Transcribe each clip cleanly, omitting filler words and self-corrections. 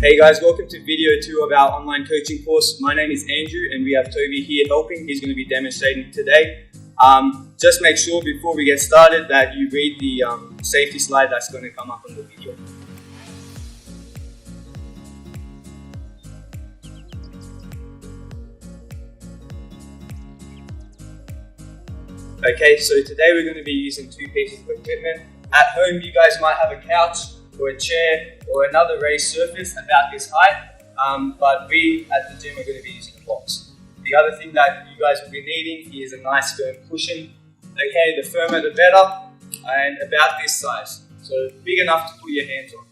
Hey guys, welcome to video 2 of our online coaching course. My name is Andrew and we have Toby here helping. He's going to be demonstrating today. Just make sure before we get started that you read the safety slide that's going to come up on the video. Okay, so today we're going to be using 2 pieces of equipment. At home you guys might have a couch or a chair or another raised surface about this height, but we at the gym are going to be using a box. The other thing that you guys will be needing is a nice firm cushion. Okay, the firmer the better, and about this size, so big enough to put your hands on.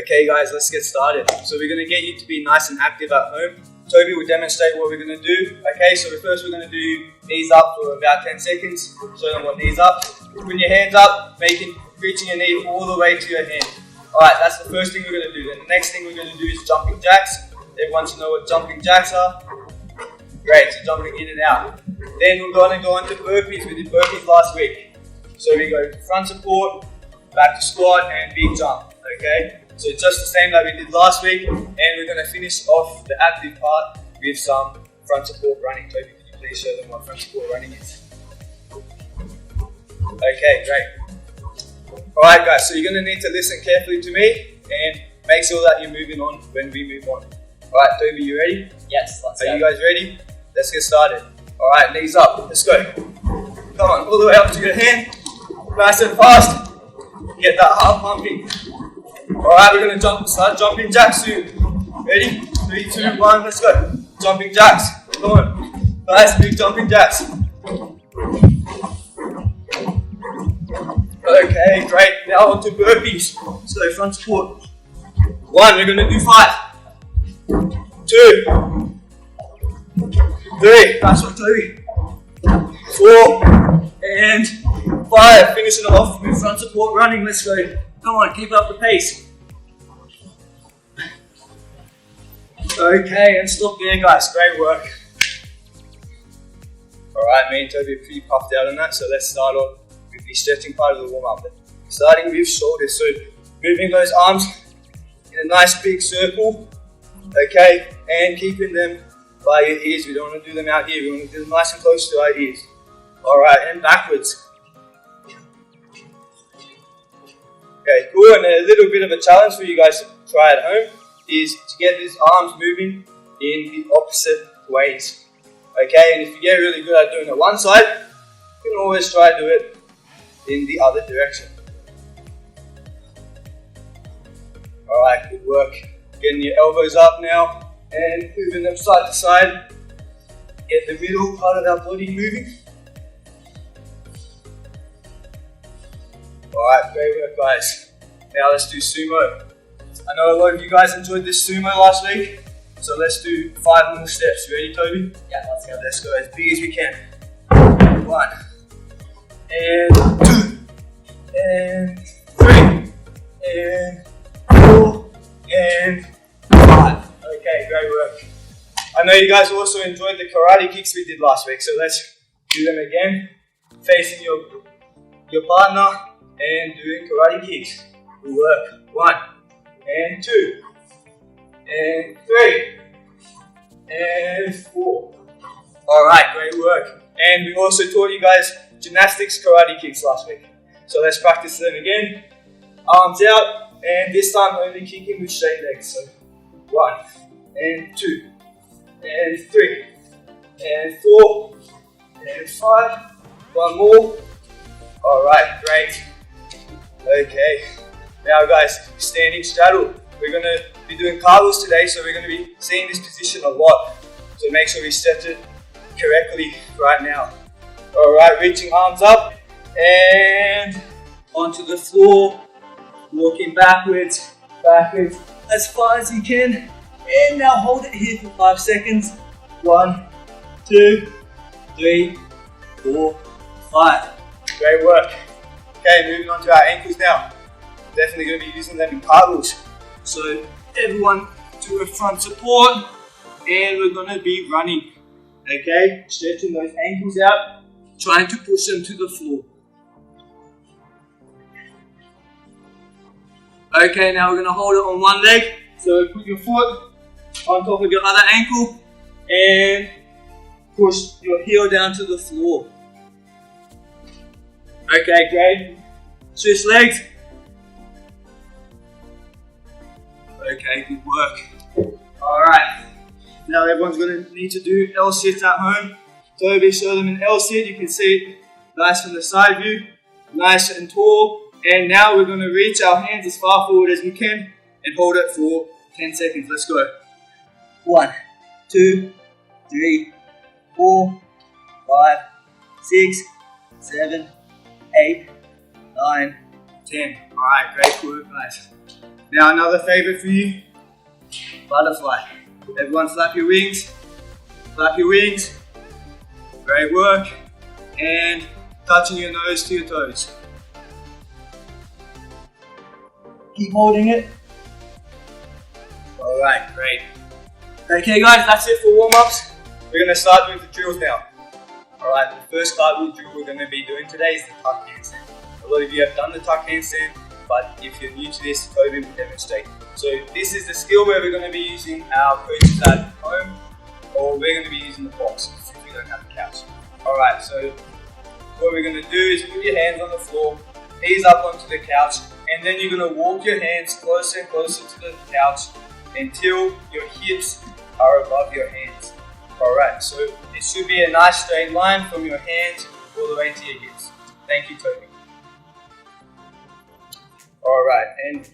Okay guys, let's get started. So we're going to get you to be nice and active at home. Toby will demonstrate what we're going to do. Okay, so first we're going to do knees up for about 10 seconds. Show them what knees up. Putting your hands up, reaching your knee all the way to your hand. Alright, that's the first thing we're going to do. Then the next thing we're going to do is jumping jacks. Everyone should know what jumping jacks are. Great, so jumping in and out. Then we're going to go on to burpees. We did burpees last week. So we go front support, back to squat, and big jump. Okay, so it's just the same that we did last week. And we're going to finish off the active part with some front support running. Toby, could you please show them what front support running is? Okay, great. Alright guys, so you're going to need to listen carefully to me and make sure that you're moving on when we move on. Alright, Toby, you ready? Yes, let's go. Are you guys ready? Let's get started. Alright, knees up, let's go. Come on, all the way up to your hand. Nice and fast. Get that heart pumping. Alright, we're going to start jumping jacks soon. Ready? 3, 2, 1, let's go. Jumping jacks. Come on. Nice big jumping jacks. Okay, great. Now on to burpees. So front support. 1, we're going to do 5. 2, 3, that's what Toby. 4, and 5. Finishing off with front support running. Let's go. Come on, keep up the pace. Okay, and stop there guys. Great work. Alright, me and Toby are pretty puffed out on that, so let's start on with the stretching part of the warm-up. Starting with shoulders, so moving those arms in a nice big circle, okay, and keeping them by your ears. We don't want to do them out here, we want to do them nice and close to our ears. Alright, and backwards. Okay, cool, and a little bit of a challenge for you guys to try at home is to get these arms moving in the opposite ways. Okay, and if you get really good at doing it one side, you can always try to do it in the other direction. Alright, good work. Getting your elbows up now and moving them side to side. Get the middle part of our body moving. Alright, great work guys. Now let's do sumo. I know a lot of you guys enjoyed this sumo last week, so let's do 5 more steps. You ready, Toby? Yeah, let's go. Let's go as big as we can. 1, and 2, and 3, and 4, and 5. Okay, great work. I know you guys also enjoyed the karate kicks we did last week, so let's do them again. Facing your partner and doing karate kicks. Good work. 1, and 2, and 3, and 4. Alright, great work. And we also taught you guys gymnastics karate kicks last week. So let's practice them again. Arms out, and this time only kicking with straight legs. So 1, and 2, and 3, and 4, and 5. 1 more. Alright, great. Okay. Now guys, standing straddle. We're going to be doing cartwheels today, so we're going to be seeing this position a lot. So make sure we stretch it correctly right now. Alright, reaching arms up and onto the floor. Walking backwards as far as you can. And now hold it here for 5 seconds. 1, 2, 3, 4, 5. Great work. Okay, moving on to our ankles now. Definitely going to be using them in cartwheels. So everyone do a front support and we're going to be running. Okay, stretching those ankles out, trying to push them to the floor. Okay, now we're going to hold it on one leg. So put your foot on top of your other ankle and push your heel down to the floor. Okay, great. Switch legs. Okay, good work. Alright, now everyone's going to need to do L sits at home. Toby, show them an L sit. You can see it nice from the side view, nice and tall. And now we're going to reach our hands as far forward as we can and hold it for 10 seconds. Let's go. 1, 2, 3, 4, 5, 6, 7, 8, 9, 10. Alright, great work, guys. Now another favorite for you, butterfly. Everyone flap your wings. Flap your wings. Great work. And touching your nose to your toes. Keep holding it. Alright, great. Okay guys, that's it for warm-ups. We're going to start with the drills now. Alright, the first cartwheel drill we're going to be doing today is the tuck handstand. A lot of you have done the tuck handstand, but if you're new to this, Toby will demonstrate. So this is the skill where we're going to be using our coaches at home, or we're going to be using the box since we don't have a couch. Alright, so what we're going to do is put your hands on the floor, knees up onto the couch, and then you're going to walk your hands closer and closer to the couch until your hips are above your hands. Alright, so it should be a nice straight line from your hands all the way to your hips. Thank you, Toby. Alright, and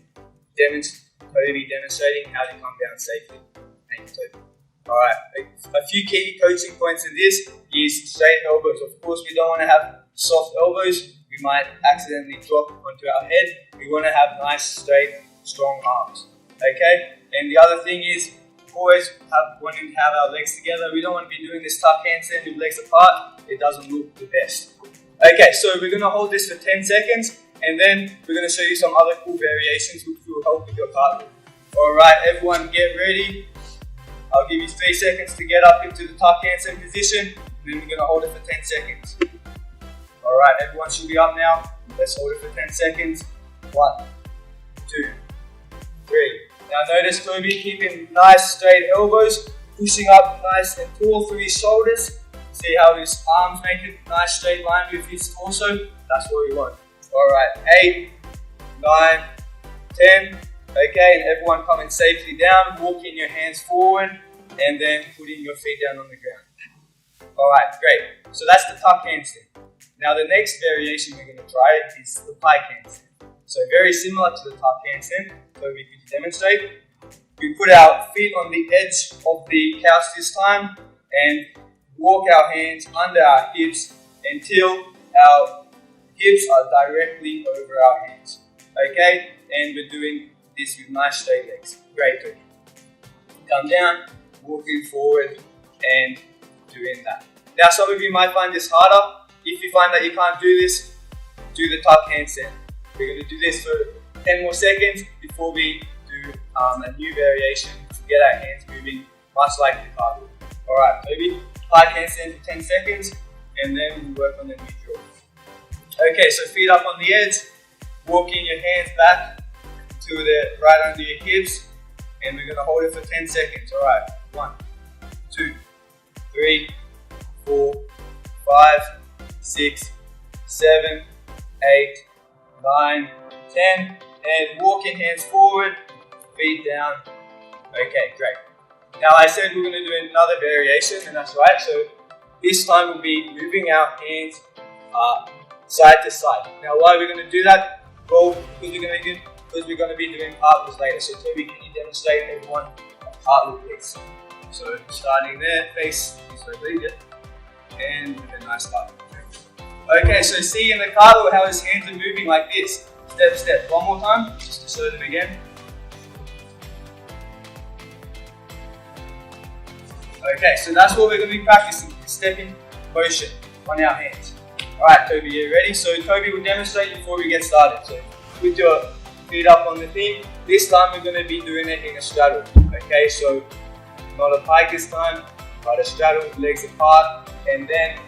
Toby demonstrating how to come down safely. Thank you, Toby. Alright, a few key coaching points in this is straight elbows. Of course, we don't want to have soft elbows. We might accidentally drop onto our head. We want to have nice, straight, strong arms. Okay? And the other thing is, always wanting to have our legs together. We don't want to be doing this tuck handstand with legs apart. It doesn't look the best. Okay, so we're going to hold this for 10 seconds. And then we're going to show you some other cool variations which will help with your cartwheel. Alright, everyone get ready. I'll give you 3 seconds to get up into the tuck handstand position. And then we're going to hold it for 10 seconds. Alright, everyone should be up now. Let's hold it for 10 seconds. 1, 2, 3. Now notice Toby keeping nice straight elbows, pushing up nice and tall through his shoulders. See how his arms make a nice straight line with his torso? That's what we want. Alright, 8, 9, 10. Okay, and everyone coming safely down, walking your hands forward, and then putting your feet down on the ground. Alright, great. So that's the tuck handstand. Now the next variation we're going to try is the pike handstand. So very similar to the tuck handstand. So we could demonstrate. We put our feet on the edge of the couch this time and walk our hands under our hips until our hips are directly over our hands. Okay? And we're doing this with nice straight legs. Great. Toby. Come down, walking forward and doing that. Now some of you might find this harder. If you find that you can't do this, do the tuck handstand. We're going to do this for 10 more seconds before we do a new variation to get our hands moving, much like the cartwheel. Alright, Toby, pike handstand for 10 seconds and then we'll work on the new drill. Okay, so feet up on the edge, walking your hands back to the right under your hips, and we're going to hold it for 10 seconds. Alright, 1, 2, 3, 4, 5, 6, 7, 8, 9, 10, and walking hands forward, feet down. Okay, great. Now I said we're going to do another variation, and that's right. So this time we'll be moving our hands side to side. Now why are we going to do that? Well, because we're going to be doing cartwheels later. So Toby, can you demonstrate everyone a cartwheel, please? So starting there, face this way, please, and with a nice cartwheel. Okay, so see in the cartwheel how his hands are moving like this. Step, step. One more time, just to show them again. Okay, so that's what we're going to be practicing, stepping motion on our hands. Alright, Toby, you ready? So Toby will demonstrate before we get started. So put your feet up on the thing. This time we're going to be doing it in a straddle. Okay, so not a pike this time, but a straddle, legs apart, and then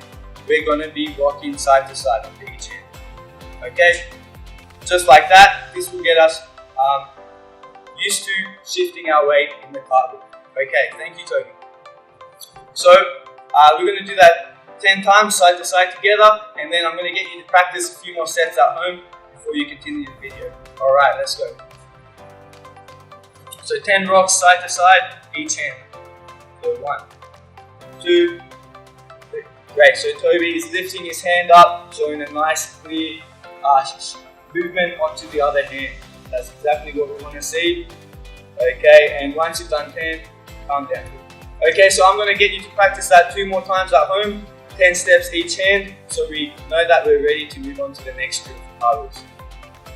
we're going to be rocking side to side with each hand. Okay, just like that. This will get us used to shifting our weight in the cartwheel. Okay, thank you, Toby. So we're going to do that 10 times side to side together, and then I'm going to get you to practice a few more sets at home before you continue the video. Alright, let's go. So 10 rocks side to side, each hand. So 1, 2, 3. Great, so Toby is lifting his hand up, showing a nice clear movement onto the other hand. That's exactly what we want to see. Okay, and once you've done 10, calm down. Okay, so I'm going to get you to practice that 2 more times at home, 10 steps each hand, so we know that we're ready to move on to the next drill for cartwheels.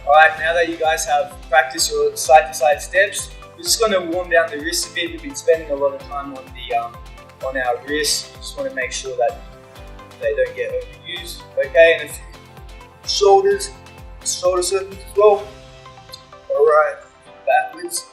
Alright, now that you guys have practiced your side to side steps, we're just going to warm down the wrists a bit. We've been spending a lot of time on our wrists. Just want to make sure that they don't get overused. Okay, and a few shoulder circles as well. Alright, backwards.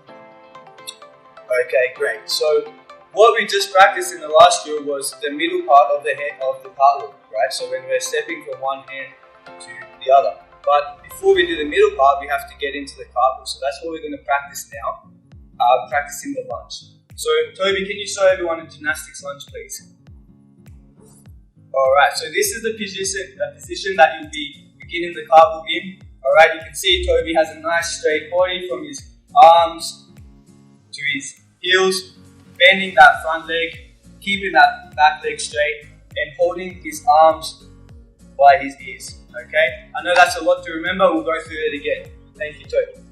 Okay, great. So what we just practiced in the last drill was the middle part of the hand of the cartwheel, right? So when we're stepping from one hand to the other. But before we do the middle part, we have to get into the cartwheel. So that's what we're going to practice now, practicing the lunge. So Toby, can you show everyone a gymnastics lunge, please? Alright, so this is the position that you'll be beginning the cartwheel in. Alright, you can see Toby has a nice straight body from his arms to his heels, bending that front leg, keeping that back leg straight, and holding his arms by his ears. Okay, I know that's a lot to remember. We'll go through it again. Thank you, Toby.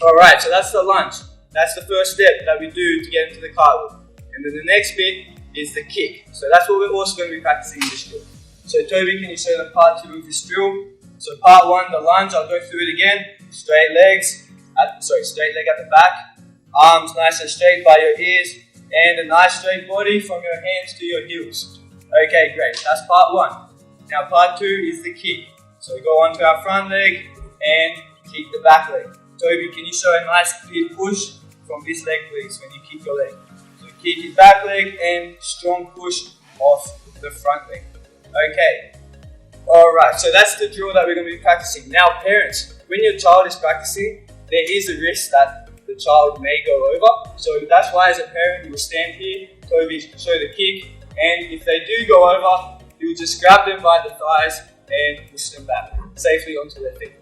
Alright, so that's the lunge. That's the first step that we do to get into the cartwheel. And then the next bit is the kick. So that's what we're also going to be practicing in this drill. So Toby, can you show them part 2 of this drill? So part 1, the lunge, I'll go through it again. Straight legs, straight leg at the back. Arms nice and straight by your ears. And a nice straight body from your hands to your heels. Okay, great. That's part 1. Now part 2 is the kick. So we go onto our front leg and kick the back leg. Toby, can you show a nice clear push from this leg, please, when you kick your leg? So kick your back leg and strong push off the front leg. Okay. Alright, so that's the drill that we're going to be practicing. Now parents, when your child is practicing, there is a risk that the child may go over. So that's why as a parent, you will stand here, Toby show the kick, and if they do go over, you will just grab them by the thighs and push them back safely onto their feet.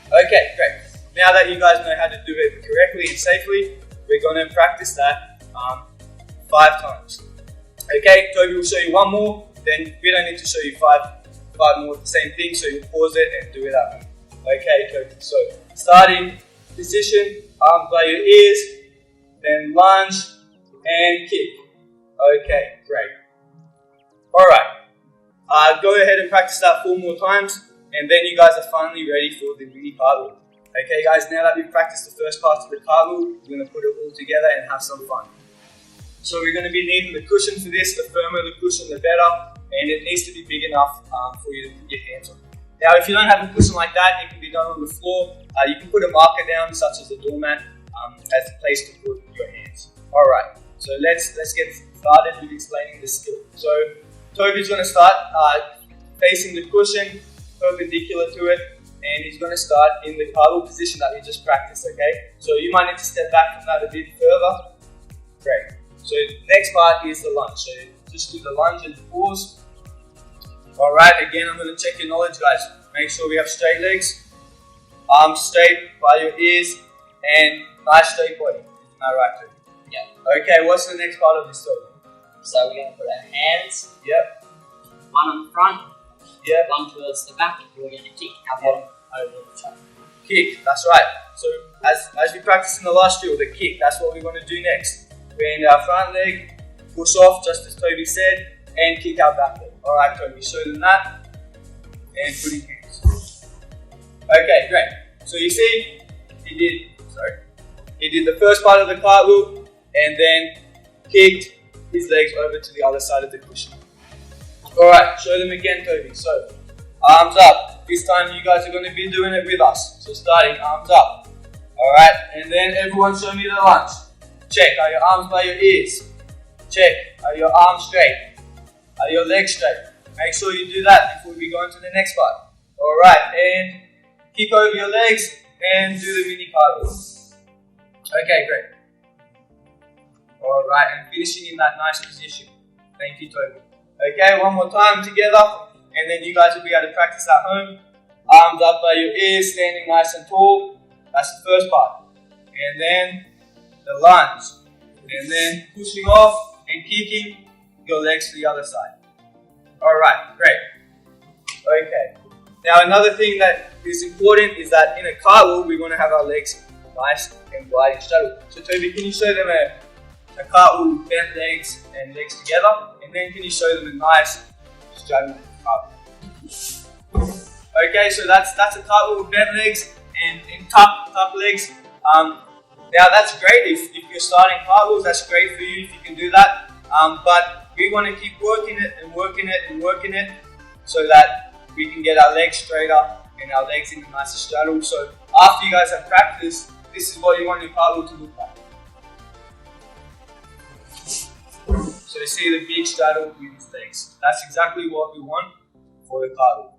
Okay, great. Now that you guys know how to do it correctly and safely, we're going to practice that 5 times. Okay, Toby will show you 1 more, then we don't need to show you 5 more of the same thing, so you pause it and do it at home. Okay, Toby, so starting position, arms by your ears, then lunge and kick. Okay, great. Alright, go ahead and practice that 4 more times, and then you guys are finally ready for the mini cartwheel. Okay guys, now that we've practiced the first part of the cartwheel, we're going to put it all together and have some fun. So we're going to be needing the cushion for this. The firmer the cushion, the better, and it needs to be big enough for you to put your hands on. Now if you don't have a cushion like that, it can be done on the floor. You can put a marker down, such as a doormat, as a place to put your hands. Alright, so let's get started with explaining the skill. So Toby's going to start facing the cushion, perpendicular to it, and he's going to start in the cartwheel position that we just practiced, okay? So you might need to step back from that a bit further. Great. So next part is the lunge. So just do the lunge and pause. Alright, again I'm going to check your knowledge, guys. Make sure we have straight legs, arms straight by your ears, and nice straight body. Isn't that right, Toby? Yeah. Okay, what's the next part of this, Toby? So we're going to put our hands, Yep. 1 on the front, Yep. 1 towards the back, and we're going to kick our bottom over the top. Kick, that's right. So as we practiced in the last drill, the kick, that's what we're going to do next. Bend our front leg, push off just as Toby said, and kick our back leg. Alright Toby, show them that, and put in hands. Okay, great. So you see, he did the first part of the cartwheel, and then kicked his legs over to the other side of the cushion. Alright, show them again, Toby. So, arms up. This time you guys are going to be doing it with us. So starting, arms up. Alright, and then everyone show me the lunge. Check, are your arms by your ears? Check, are your arms straight? Are your legs straight? Make sure you do that before we go into the next part. Alright, and kick over your legs and do the mini cartwheel. Okay, great. Alright, and finishing in that nice position. Thank you, Toby. Okay, one more time together, and then you guys will be able to practice at home. Arms up by your ears, standing nice and tall. That's the first part. And then the lunge. And then pushing off and kicking your legs to the other side. Alright, great. Okay. Now another thing that is important is that in a cartwheel, we want to have our legs nice and wide and straddle. So Toby, can you show them a cartwheel with bent legs and legs together? And then can you show them a nice straddle cartwheel? Okay, so that's a cartwheel with bent legs and tuck legs. Now that's great if you're starting cartwheels, that's great for you if you can do that. But we want to keep working it and working it and working it so that we can get our legs straighter and our legs in a nicer straddle. So after you guys have practiced, this is what you want your cartwheel to look like. So you see the big straddle with his legs. That's exactly what we want for the cartwheel.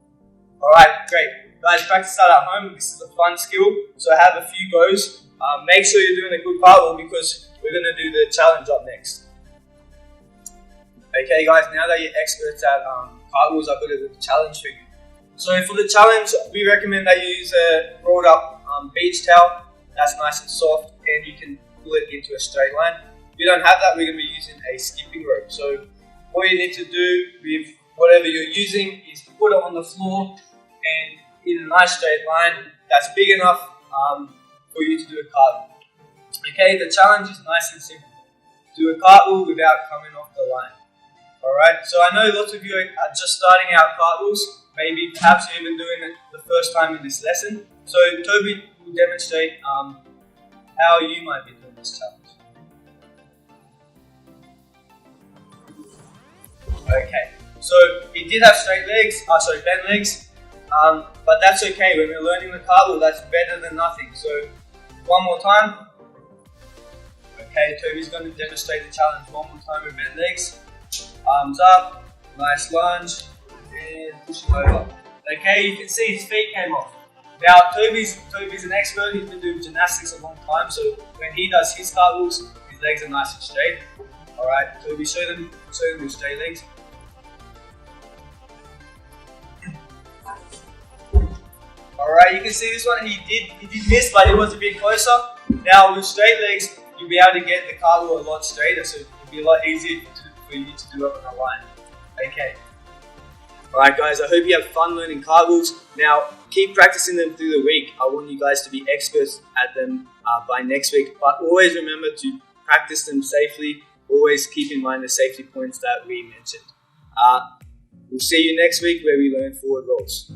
Alright, great. Guys, practice that at home. This is a fun skill, so have a few goes. Make sure you're doing a good cartwheel because we're going to do the challenge up next. Okay guys, now that you're experts at cartwheels, I've got a little challenge for you. So for the challenge, we recommend that you use a rolled up beach towel. That's nice and soft and you can pull it into a straight line. If you don't have that, we're going to be using a skipping rope. So all you need to do with whatever you're using is put it on the floor and in a nice straight line that's big enough for you to do a cartwheel. Okay, the challenge is nice and simple. Do a cartwheel without coming off the line. Alright, so I know lots of you are just starting out cartwheels, maybe perhaps you're even doing it the first time in this lesson. So Toby will demonstrate how you might be doing this challenge. Okay, so he did have bent legs, but that's okay. When we're learning the cartwheel, that's better than nothing. So one more time. Okay, Toby's going to demonstrate the challenge one more time with bent legs. Arms up, nice lunge, and pushing over. Okay, you can see his feet came off. Now Toby's an expert. He's been doing gymnastics a long time, so when he does his cartwheels, his legs are nice and straight. All right, Toby, show them with straight legs. Alright, you can see this one, he did miss, but it was a bit closer. Now with straight legs, you'll be able to get the cartwheel a lot straighter, so it'll be a lot easier for you to do it on the line. Okay. Alright guys, I hope you have fun learning cartwheels. Now, keep practicing them through the week. I want you guys to be experts at them by next week, but always remember to practice them safely. Always keep in mind the safety points that we mentioned. We'll see you next week where we learn forward rolls.